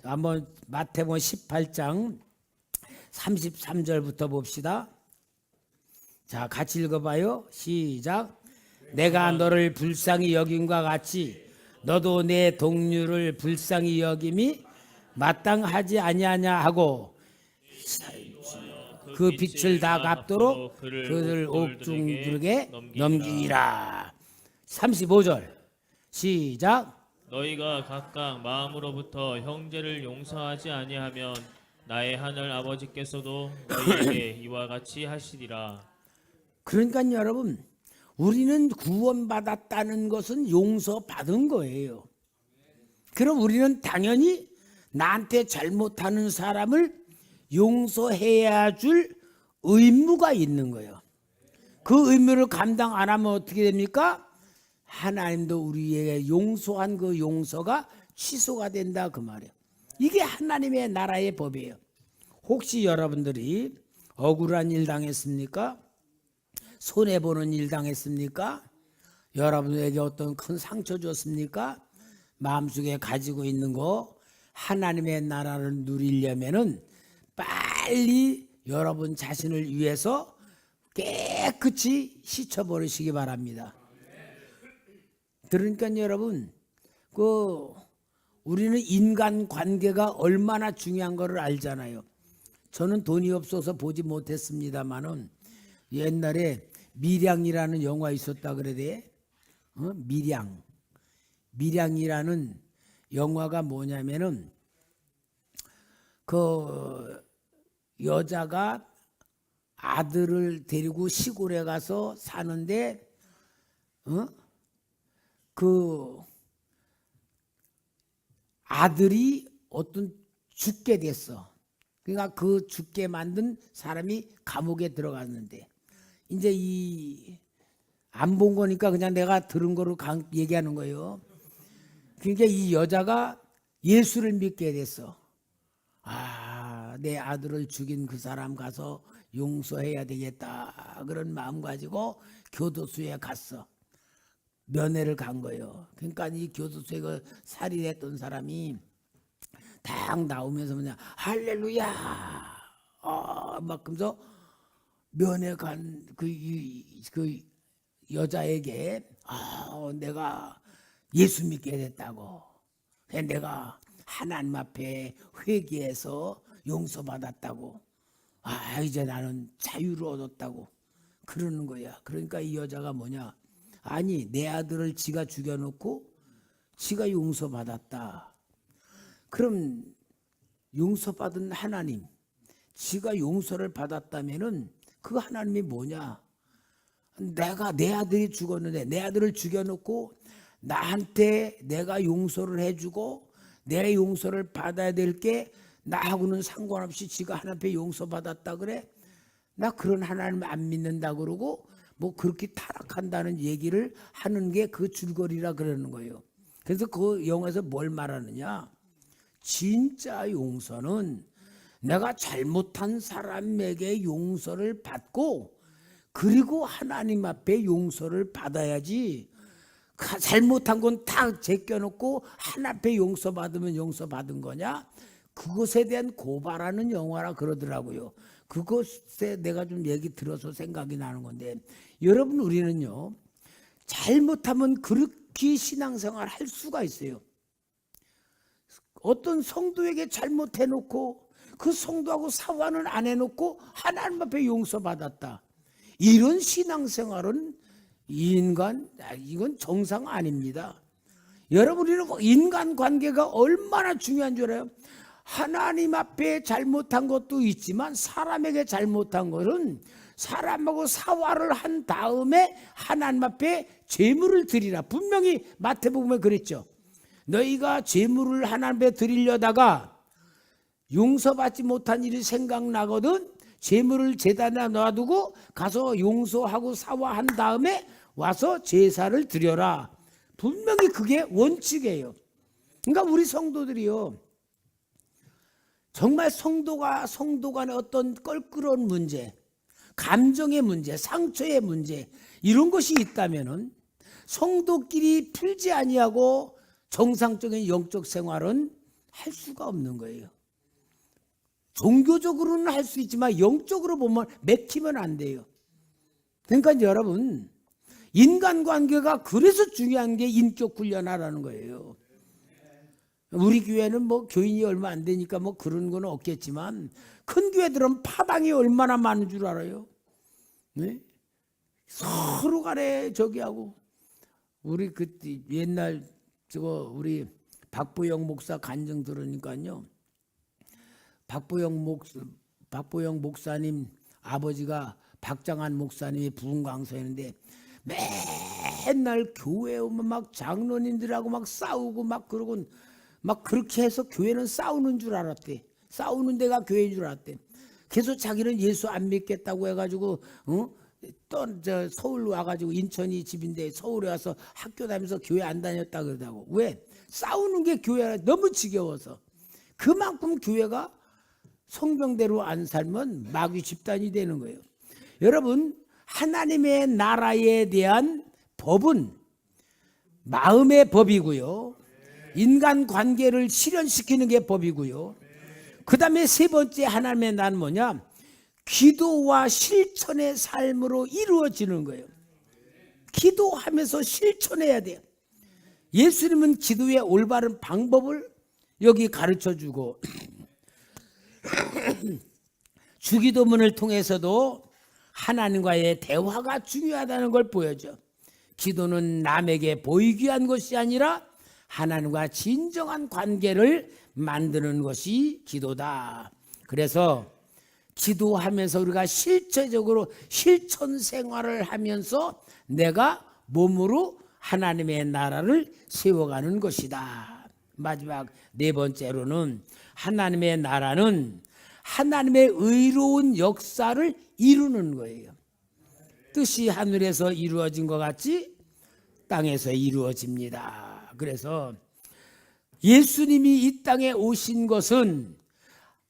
한번 마태복음 18장 33절부터 봅시다. 자, 같이 읽어봐요. 시작. 내가 너를 불쌍히 여김과 같이 너도 내 동료를 불쌍히 여김이 마땅하지 아니하냐 하고 그 빛을 다 갚도록 그를 옥중들에게 넘기라. 35절 시작. 너희가 각각 마음으로부터 형제를 용서하지 아니하면 나의 하늘 아버지께서도 너희에게 이와 같이 하시리라. 그러니까 여러분 우리는 구원받았다는 것은 용서받은 거예요. 그럼 우리는 당연히 나한테 잘못하는 사람을 용서해야 줄 의무가 있는 거예요. 그 의무를 감당 안 하면 어떻게 됩니까? 하나님도 우리에게 용서한 그 용서가 취소가 된다 그 말이에요. 이게 하나님의 나라의 법이에요. 혹시 여러분들이 억울한 일 당했습니까? 손해보는 일 당했습니까? 여러분에게 어떤 큰 상처 줬습니까? 마음속에 가지고 있는 거 하나님의 나라를 누리려면은 빨리 여러분 자신을 위해서 깨끗이 씻어버리시기 바랍니다. 그러니까 여러분 우리는 인간 관계가 얼마나 중요한 거를 알잖아요. 저는 돈이 없어서 보지 못했습니다만은 옛날에 밀양이라는 영화 있었다 그래야 돼. 밀양이라는 영화가 뭐냐면은 그 여자가 아들을 데리고 시골에 가서 사는데 그 아들이 어떤 죽게 됐어. 그러니까 그 죽게 만든 사람이 감옥에 들어갔는데 이제 안 본 거니까 그냥 내가 들은 거로 얘기하는 거예요. 그러니까 이 여자가 예수를 믿게 됐어. 내 아들을 죽인 그 사람 가서 용서해야 되겠다 그런 마음 가지고 교도소에 갔어. 면회를 간 거예요. 그러니까 이 교도소에 그 살인했던 사람이 딱 나오면서 그냥 할렐루야 막 그러면서 면회 간 그 여자에게 내가 예수 믿게 됐다고. 내가 하나님 앞에 회개해서 용서받았다고. 이제 나는 자유를 얻었다고 그러는 거야. 그러니까 이 여자가 뭐냐? 아니 내 아들을 지가 죽여놓고 지가 용서받았다. 그럼 용서받은 하나님, 지가 용서를 받았다면은 그 하나님이 뭐냐? 내 아들이 죽었는데 내 아들을 죽여놓고 나한테 내가 용서를 해주고 내 용서를 받아야 될 게 나하고는 상관없이 지가 하나님 앞에 용서받았다 그래? 나 그런 하나님 안 믿는다 그러고 뭐 그렇게 타락한다는 얘기를 하는 게 그 줄거리라 그러는 거예요. 그래서 그 영화에서 뭘 말하느냐, 진짜 용서는 내가 잘못한 사람에게 용서를 받고 그리고 하나님 앞에 용서를 받아야지, 잘못한 건 다 제껴놓고 하나님 앞에 용서받으면 용서받은 거냐, 그것에 대한 고발하는 영화라 그러더라고요. 그것에 내가 좀 얘기 들어서 생각이 나는 건데, 여러분 우리는요 잘못하면 그렇게 신앙생활 할 수가 있어요. 어떤 성도에게 잘못해놓고 그 성도하고 사과는 안 해놓고 하나님 앞에 용서받았다, 이런 신앙생활은 이건 정상 아닙니다. 여러분 우리는 인간관계가 얼마나 중요한 줄 알아요? 하나님 앞에 잘못한 것도 있지만 사람에게 잘못한 것은 사람하고 사과를 한 다음에 하나님 앞에 제물을 드리라. 분명히 마태복음에 그랬죠. 너희가 제물을 하나님 앞에 드리려다가 용서받지 못한 일이 생각나거든 제물을 제단에 놔두고 가서 용서하고 사과한 다음에 와서 제사를 드려라. 분명히 그게 원칙이에요. 그러니까 우리 성도들이요 정말 성도 간의 어떤 껄끄러운 문제, 감정의 문제, 상처의 문제, 이런 것이 있다면은 성도끼리 풀지 아니하고 정상적인 영적 생활은 할 수가 없는 거예요. 종교적으로는 할 수 있지만 영적으로 보면 맥히면 안 돼요. 그러니까 여러분 인간관계가 그래서 중요한 게 인격 훈련하라는 거예요. 우리 교회는 뭐 교인이 얼마 안 되니까 뭐 그런 건 없겠지만 큰 교회들은 파당이 얼마나 많은 줄 알아요? 네? 서로 간에 저기하고 우리 그 옛날 우리 박보영 목사 간증 들으니까요. 박보영 목사님 아버지가 박장한 목사님이 부흥 강사였는데 맨날 교회 오면 막 장로님들하고 막 싸우고 막 그러고 막 그렇게 해서 교회는 싸우는 줄 알았대. 싸우는 데가 교회인 줄 알았대. 그래서 자기는 예수 안 믿겠다고 해가지고 또 서울 와가지고 인천이 집인데 서울에 와서 학교 다니면서 교회 안 다녔다 그러다고. 왜? 싸우는 게 교회라 너무 지겨워서. 그만큼 교회가 성경대로 안 살면 마귀 집단이 되는 거예요. 여러분 하나님의 나라에 대한 법은 마음의 법이고요. 인간관계를 실현시키는 게 법이고요. 그 다음에 세 번째 하나님의 나라는 뭐냐? 기도와 실천의 삶으로 이루어지는 거예요. 기도하면서 실천해야 돼요. 예수님은 기도의 올바른 방법을 여기 가르쳐주고 주기도문을 통해서도 하나님과의 대화가 중요하다는 걸 보여줘. 기도는 남에게 보이기 위한 것이 아니라 하나님과 진정한 관계를 만드는 것이 기도다. 그래서 기도하면서 우리가 실제적으로 실천 생활을 하면서 내가 몸으로 하나님의 나라를 세워가는 것이다. 마지막 네 번째로는 하나님의 나라는 하나님의 의로운 역사를 이루는 거예요. 뜻이 하늘에서 이루어진 것 같이 땅에서 이루어집니다. 그래서 예수님이 이 땅에 오신 것은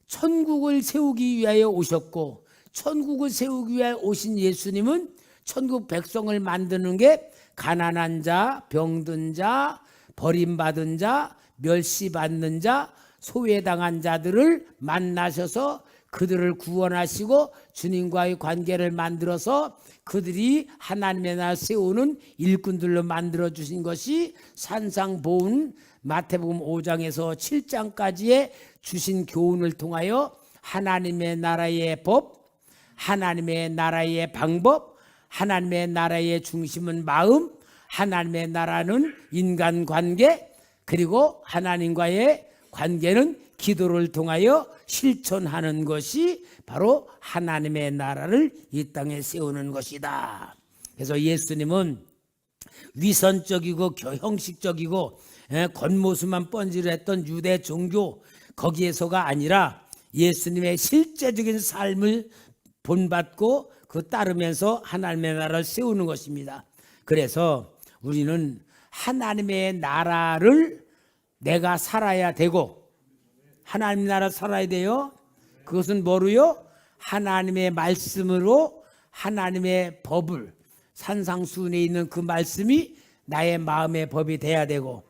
천국을 세우기 위하여 오셨고, 천국을 세우기 위하여 오신 예수님은 천국 백성을 만드는 게 가난한 자, 병든 자, 버림받은 자, 멸시받는 자, 소외당한 자들을 만나셔서 그들을 구원하시고 주님과의 관계를 만들어서 그들이 하나님의 나라 세우는 일꾼들로 만들어 주신 것이 산상보훈 마태복음 5장에서 7장까지의 주신 교훈을 통하여 하나님의 나라의 법, 하나님의 나라의 방법, 하나님의 나라의 중심은 마음, 하나님의 나라는 인간관계, 그리고 하나님과의 관계는 기도를 통하여 실천하는 것이 바로 하나님의 나라를 이 땅에 세우는 것이다. 그래서 예수님은 위선적이고 형식적이고 겉모습만 번지르했던 유대 종교 거기에서가 아니라 예수님의 실제적인 삶을 본받고 그 따르면서 하나님의 나라를 세우는 것입니다. 그래서 우리는 하나님의 나라를 내가 살아야 되고, 하나님 나라 살아야 돼요. 그것은 뭐로요? 하나님의 말씀으로, 하나님의 법을, 산상수훈에 있는 그 말씀이 나의 마음의 법이 돼야 되고,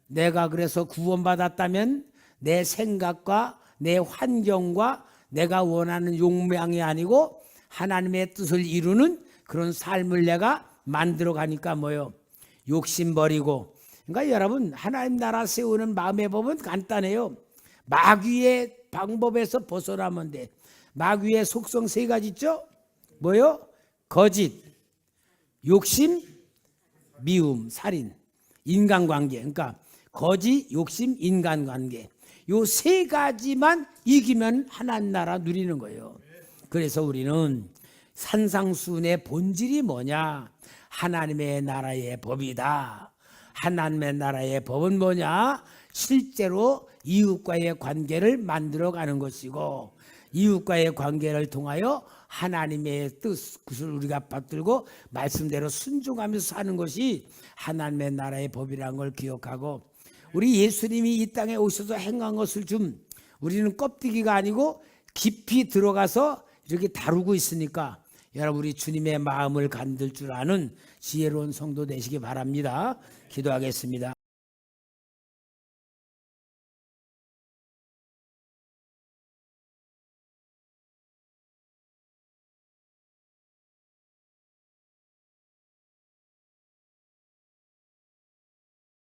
내가 그래서 구원받았다면 내 생각과 내 환경과 내가 원하는 욕망이 아니고 하나님의 뜻을 이루는 그런 삶을 내가 만들어 가니까 뭐요? 욕심 버리고. 그러니까 여러분, 하나님 나라 세우는 마음의 법은 간단해요. 마귀의 방법에서 벗어나면 돼. 마귀의 속성 세 가지 있죠? 뭐요? 거짓, 욕심, 미움, 살인, 인간관계. 그러니까 거짓, 욕심, 인간관계. 요 세 가지만 이기면 하나님 나라 누리는 거예요. 그래서 우리는 산상수훈의 본질이 뭐냐? 하나님의 나라의 법이다. 하나님의 나라의 법은 뭐냐? 실제로 이웃과의 관계를 만들어가는 것이고, 이웃과의 관계를 통하여 하나님의 뜻을 우리가 받들고 말씀대로 순종하면서 사는 것이 하나님의 나라의 법이라는 걸 기억하고, 우리 예수님이 이 땅에 오셔서 행한 것을 좀 우리는 껍데기가 아니고 깊이 들어가서 이렇게 다루고 있으니까 여러분, 우리 주님의 마음을 간들 줄 아는 지혜로운 성도 되시기 바랍니다. 기도하겠습니다.